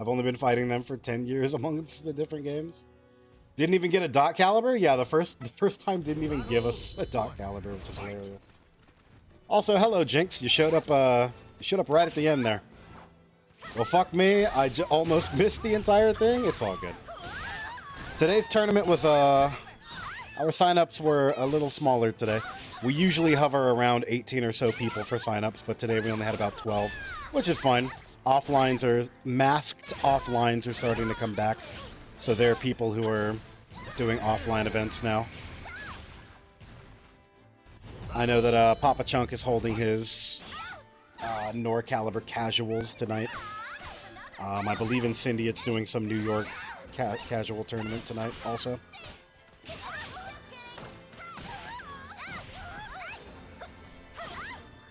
I've only been fighting them for 10 years amongst the different games. Didn't even get a dot caliber? Yeah, the first time didn't even give us a dot caliber, which is hilarious. Also, hello Jinx, you showed up right at the end there. Well, fuck me, I almost missed the entire thing. It's all good. Today's tournament was our signups were a little smaller today. We usually hover around 18 or so people for signups, but today we only had about 12, which is fine. Masked offlines are starting to come back. So there are people who are doing offline events now. I know that Papa Chunk is holding his Nor Caliber Casuals tonight. I believe in Cindy it's doing some New York casual tournament tonight also.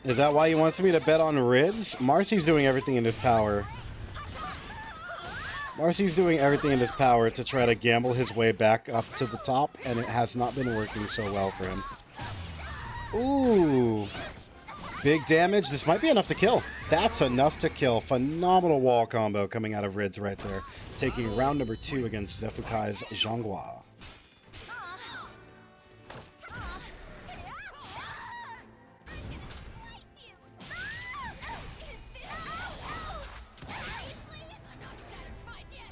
Is that why he wants me to bet on Ridz? Marcy's doing everything in his power. Marcy's doing everything in his power to try to gamble his way back up to the top, and it has not been working so well for him. Ooh. Big damage. This might be enough to kill. That's enough to kill. Phenomenal wall combo coming out of Ridz right there. Taking round number 2 against Xephukai's Xianghua.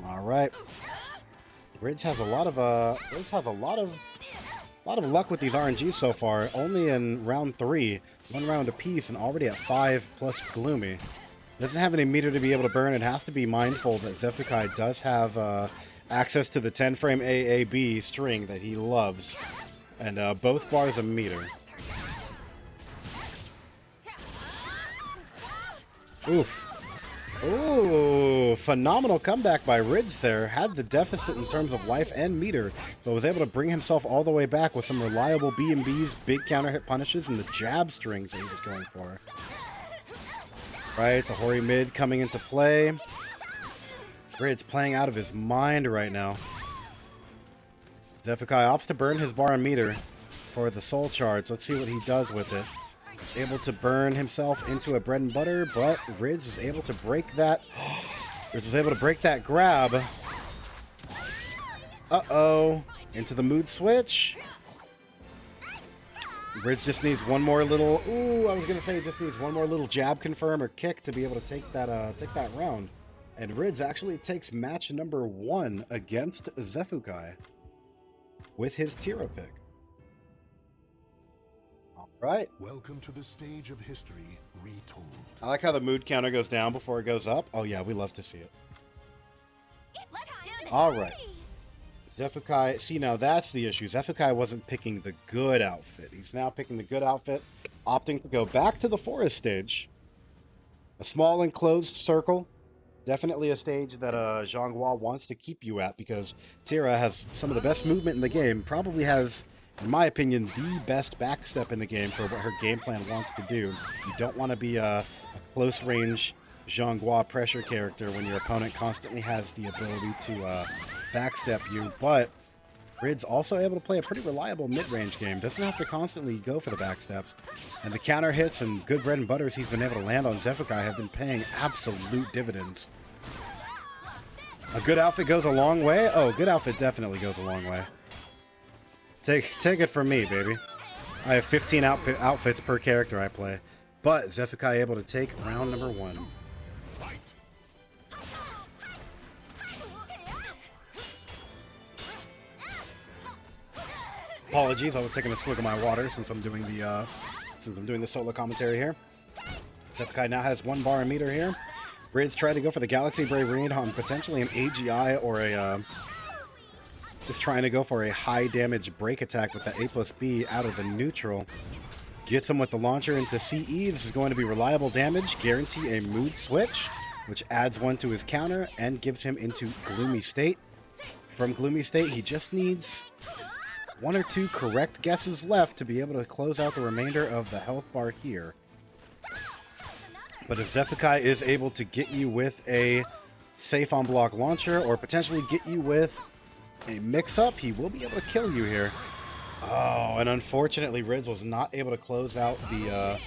All right. Ridz has a lot of luck with these RNGs so far. Only in round 3, 1 round apiece, and already at 5 plus Gloomy. Doesn't have any meter to be able to burn. It has to be mindful that Xephukai does have access to the 10-frame AAB string that he loves, and both bars a meter. Oof. Ooh, phenomenal comeback by Ridz there. Had the deficit in terms of life and meter, but was able to bring himself all the way back with some reliable B&Bs, big counter hit punishes, and the jab strings that he was going for. Right, the Hori mid coming into play. Ridz playing out of his mind right now. Xephukai opts to burn his bar and meter for the soul charge. Let's see what he does with it. He's able to burn himself into a bread and butter, but Ridz is able to break that. Ridz is able to break that grab. Uh-oh. Into the mood switch. Ridz just needs one more little... Ooh, I was going to say he just needs one more little jab confirm or kick to be able to take that round. And Ridz actually takes match number 1 against Xephukai with his Tira pick. Right. Welcome to the stage of history retold. I like how the mood counter goes down before it goes up. Oh yeah, we love to see it. All right. Xephukai. See, now that's the issue. Xephukai wasn't picking the good outfit. He's now picking the good outfit, opting to go back to the forest stage. A small enclosed circle. Definitely a stage that Xianghua wants to keep you at because Tira has some of the best movement in the game. Probably has, in my opinion, the best backstep in the game for what her game plan wants to do. You don't want to be a close-range Xianghua pressure character when your opponent constantly has the ability to backstep you, but Ridz also able to play a pretty reliable mid-range game. Doesn't have to constantly go for the backsteps. And the counter hits and good bread and butters he's been able to land on Xephukai have been paying absolute dividends. A good outfit goes a long way? Oh, good outfit definitely goes a long way. Take it from me, baby. I have 15 outfits per character I play. But Xephukai able to take round number 1. Apologies, I was taking a swig of my water since I'm doing the solo commentary here. Xephukai now has 1 bar and meter here. Ridz tried to go for the Galaxy Brave Reed on potentially an AGI or a just trying to go for a high damage break attack with the A+B out of the neutral. Gets him with the launcher into CE. This is going to be reliable damage. Guarantee a mood switch, which adds 1 to his counter and gives him into Gloomy State. From Gloomy State, he just needs 1 or 2 correct guesses left to be able to close out the remainder of the health bar here. But if Xephukai is able to get you with a safe on block launcher or potentially get you with a mix-up, he will be able to kill you here. Oh, and unfortunately, Ridz was not able to close out the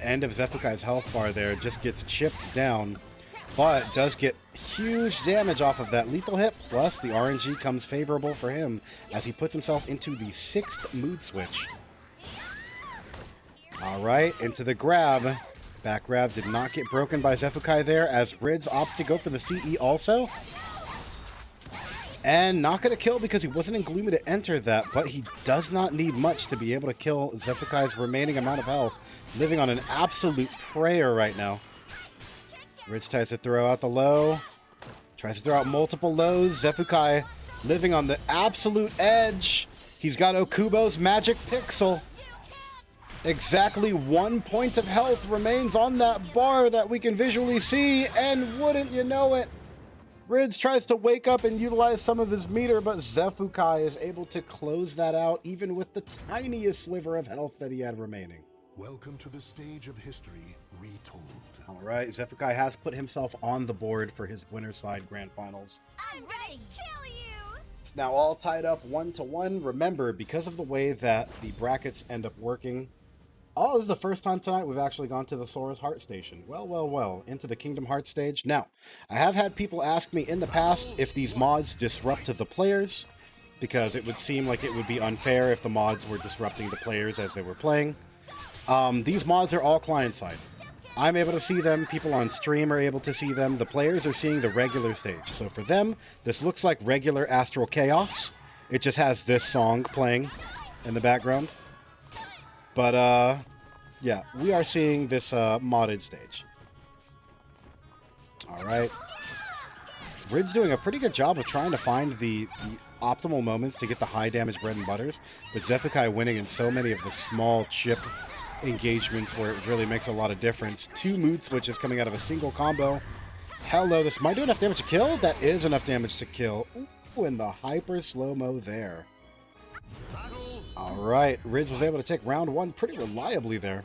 end of Xephukai's health bar there. Just gets chipped down. but does get huge damage off of that lethal hit, plus the RNG comes favorable for him as he puts himself into the 6th mood switch. Alright, into the grab. Back grab did not get broken by Xephukai there, as Ridz opts to go for the CE also. And not going to kill because he wasn't in Gloomy to enter that, but he does not need much to be able to kill Xephukai's remaining amount of health. Living on an absolute prayer right now. Ridz tries to throw out the low. Tries to throw out multiple lows. Xephukai living on the absolute edge. He's got Okubo's magic pixel. Exactly 1 point of health remains on that bar that we can visually see, and wouldn't you know it, Ridz tries to wake up and utilize some of his meter, but Xephukai is able to close that out even with the tiniest sliver of health that he had remaining. Welcome to the stage of history retold. All right, Xephukai has put himself on the board for his winner's side grand finals. I'm ready to kill you! It's now all tied up 1-1. Remember, because of the way that the brackets end up working, this is the first time tonight we've actually gone to the Sora's Heart Station. Well, into the Kingdom Hearts stage. Now, I have had people ask me in the past if these mods disrupt the players, because it would seem like it would be unfair if the mods were disrupting the players as they were playing. These mods are all client-side. I'm able to see them, people on stream are able to see them, the players are seeing the regular stage. So for them, this looks like regular Astral Chaos. It just has this song playing in the background. But, yeah, we are seeing this modded stage. Alright. Ridz doing a pretty good job of trying to find the optimal moments to get the high damage bread and butters, but Xephukai winning in so many of the small chip engagements where it really makes a lot of difference. 2 mood switches coming out of a single combo. Hello, this might do enough damage to kill. That is enough damage to kill. Ooh, and the hyper slow-mo there. Alright, Ridz was able to take round 1 pretty reliably there.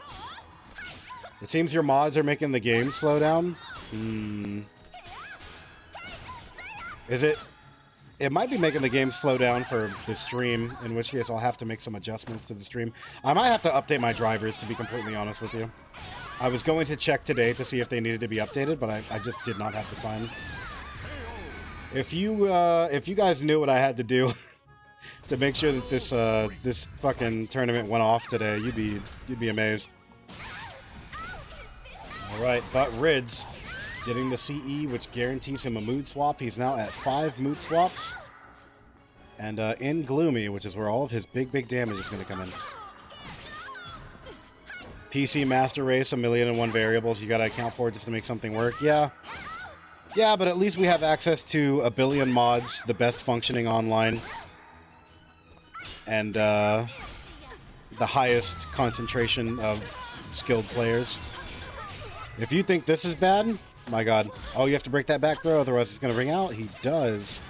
It seems your mods are making the game slow down. Is it? It might be making the game slow down for the stream, in which case I'll have to make some adjustments to the stream. I might have to update my drivers, to be completely honest with you. I was going to check today to see if they needed to be updated, but I just did not have the time. If you guys knew what I had to do to make sure that this fucking tournament went off today, you'd be amazed. All right, but Ridz getting the CE, which guarantees him a mood swap. He's now at 5 mood swaps, and in Gloomy, which is where all of his big damage is going to come in. PC Master Race, 1,000,001 variables you got to account for just to make something work. Yeah, but at least we have access to a billion mods, the best functioning online, and the highest concentration of skilled players. If you think this is bad, my god. Oh, you have to break that back throw, otherwise it's going to ring out. He does.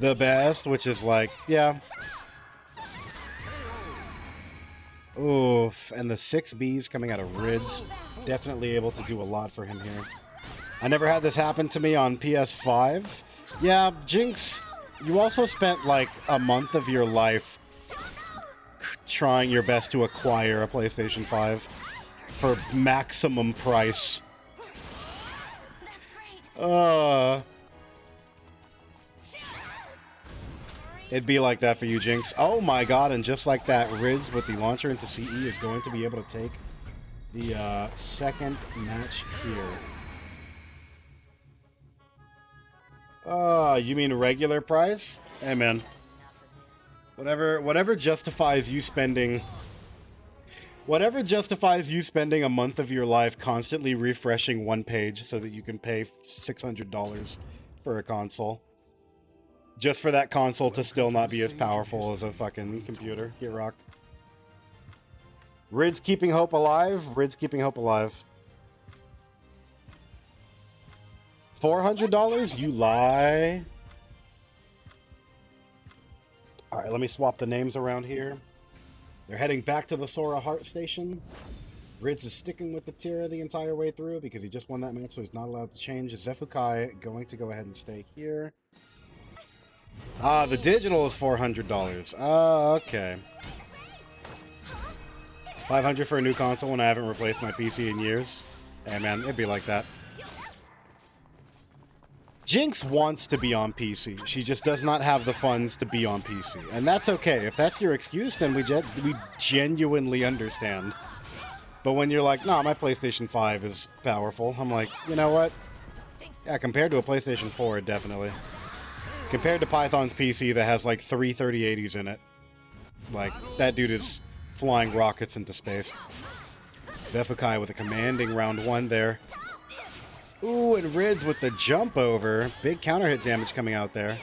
The best, which is like, yeah. Oof. And the 6 Bs coming out of Ridz. Definitely able to do a lot for him here. I never had this happen to me on PS5. Yeah, Jinx, you also spent like a month of your life trying your best to acquire a PlayStation 5 for maximum price. It'd be like that for you, Jinx. Oh my god, and just like that, Ridz with the launcher into CE is going to be able to take the second match here. You mean regular price? Hey man. Whatever justifies you spending a month of your life constantly refreshing one page so that you can pay $600 for a console. Just for that console to still not be as powerful as a fucking computer. Get rocked. Ridz keeping hope alive. Ridz keeping hope alive. $400? You lie. Alright, let me swap the names around here. They're heading back to the Sora Heart Station. Ridz is sticking with the Tira the entire way through because he just won that match, so he's not allowed to change. Xephukai going to go ahead and stay here. The digital is $400. Okay. $500 for a new console when I haven't replaced my PC in years. Hey man, it'd be like that. Jinx wants to be on PC. She just does not have the funds to be on PC. And that's okay. If that's your excuse, then we genuinely understand. But when you're like, nah, my PlayStation 5 is powerful, I'm like, you know what? Yeah, compared to a PlayStation 4, definitely. Compared to Python's PC that has like 3 3080s in it. Like, that dude is flying rockets into space. Xephukai with a commanding round 1 there. Ooh, and Ridz with the jump over. Big counter hit damage coming out there.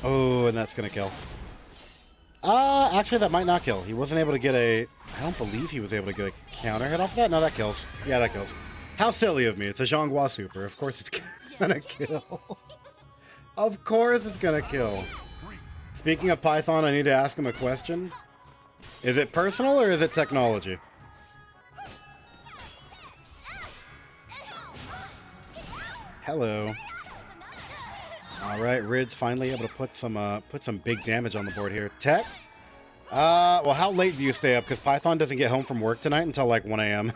Oh, and that's gonna kill. Actually, that might not kill. He wasn't able to get a... I don't believe he was able to get a counter hit off that. No, that kills. Yeah, that kills. How silly of me. It's a Xianghua super. Of course it's gonna kill. Of course it's gonna kill. Speaking of Python, I need to ask him a question. Is it personal or is it technology? Hello. Alright, Ridz finally able to put some big damage on the board here. Tech? Well, how late do you stay up? Because Python doesn't get home from work tonight until like 1 a.m.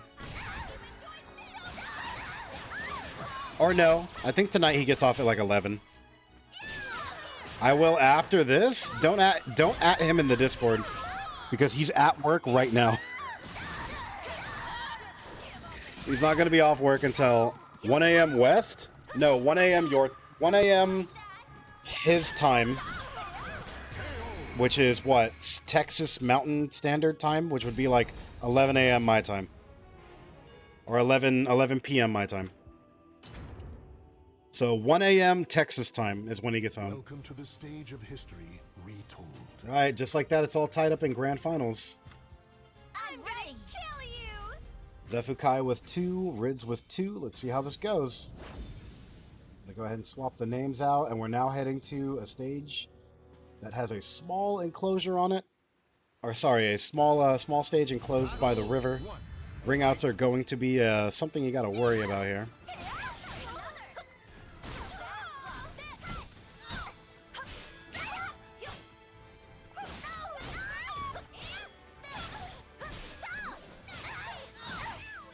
Or no, I think tonight he gets off at like 11. I will after this. Don't at him in the Discord because he's at work right now. He's not going to be off work until 1 a.m. West. No, 1 a.m. 1 a.m. his time, which is what, Texas Mountain Standard Time, which would be like 11 a.m. my time, or 11 p.m. my time. So 1 a.m. Texas time is when he gets home. Welcome to the stage of history retold. All right, just like that, it's all tied up in grand finals. I'm ready. Kill you. Xephukai with 2, Ridz with 2. Let's see how this goes. I'm gonna go ahead and swap the names out, and we're now heading to a stage that has a small enclosure on it. Or sorry, a small stage enclosed by the river. Ring outs are going to be something you gotta worry about here.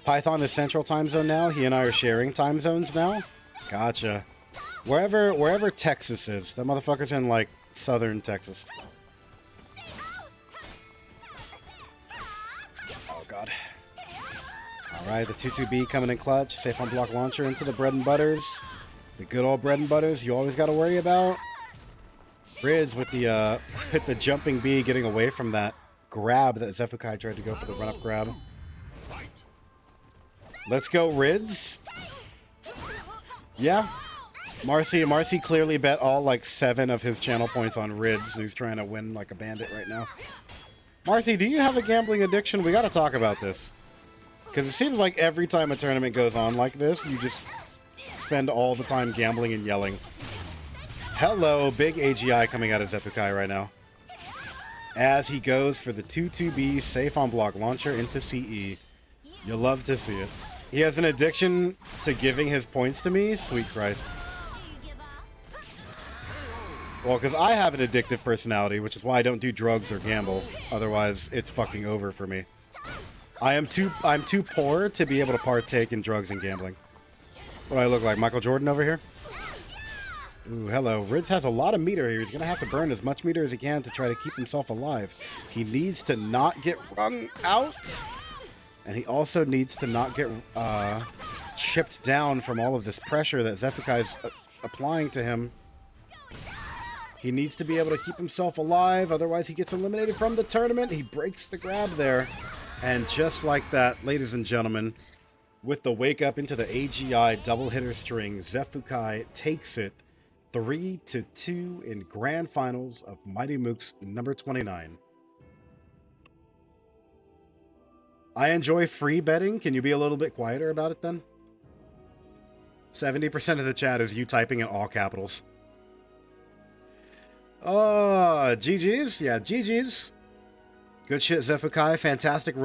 Python is Central Time Zone now. He and I are sharing time zones now. Gotcha. Wherever Texas is. That motherfucker's in, like, southern Texas. Oh, God. Alright, the 2-2B coming in clutch. Safe on block launcher into the bread and butters. The good old bread and butters you always got to worry about. Ridz with the jumping B getting away from that grab that Xephukai tried to go for the run-up grab. Let's go, Ridz. Yeah. Marcy clearly bet all, like, 7 of his channel points on Ridz. He's trying to win like a bandit right now. Marcy, do you have a gambling addiction? We got to talk about this. Because it seems like every time a tournament goes on like this, you just spend all the time gambling and yelling. Hello, big AGI coming out of Xephukai right now. As he goes for the 2-2B safe on block launcher into CE. You'll love to see it. He has an addiction to giving his points to me? Sweet Christ. Well, because I have an addictive personality, which is why I don't do drugs or gamble. Otherwise, it's fucking over for me. I'm too poor to be able to partake in drugs and gambling. What do I look like, Michael Jordan over here? Ooh, hello. Ridz has a lot of meter here. He's going to have to burn as much meter as he can to try to keep himself alive. He needs to not get wrung out. And he also needs to not get chipped down from all of this pressure that Xephukai's applying to him. He needs to be able to keep himself alive, otherwise he gets eliminated from the tournament. He breaks the grab there. And just like that, ladies and gentlemen, with the wake up into the AGI double hitter string, Xephukai takes it 3-2 in grand finals of Mighty Mooks number 29. I enjoy free betting. Can you be a little bit quieter about it then? 70% of the chat is you typing in all capitals. Oh, GG's. Yeah, GG's. Good shit, Xephukai. Fantastic run.